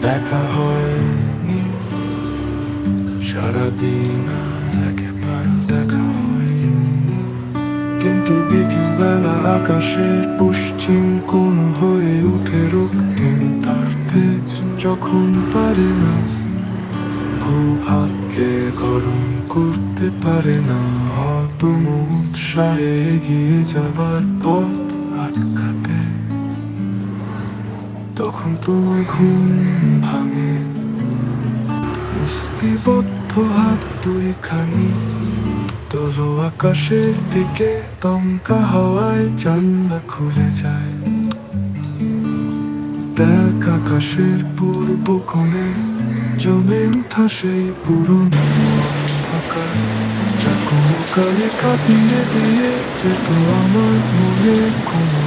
দেখা হয়নি সারাদিন, আজ একেবারে দেখা হয়নি। কিন্তু বিকেলবেলা আকাশের পশ্চিম কোণ হয়ে উঠে রক্তিম তার তেজ, যখন পারে না ভূভাগকে গরম করতে পারে না, অদম উৎসাহে এগিয়ে যাবার পথ আটকাতে। তখন তোমার ঘুম ভাঙে, মুষ্টিবদ্ধ হাত দুইখানি তোলো আকাশের দিকে, দমকা হাওয়ায় জানলা খুলে যায়। দেখ আকাশের পূর্ব কোণে জমে উঠা সেই পুরনো অন্ধকার, যা কোনকালে কাঁপিয়ে দিয়ে যেত আমার মনে কোনো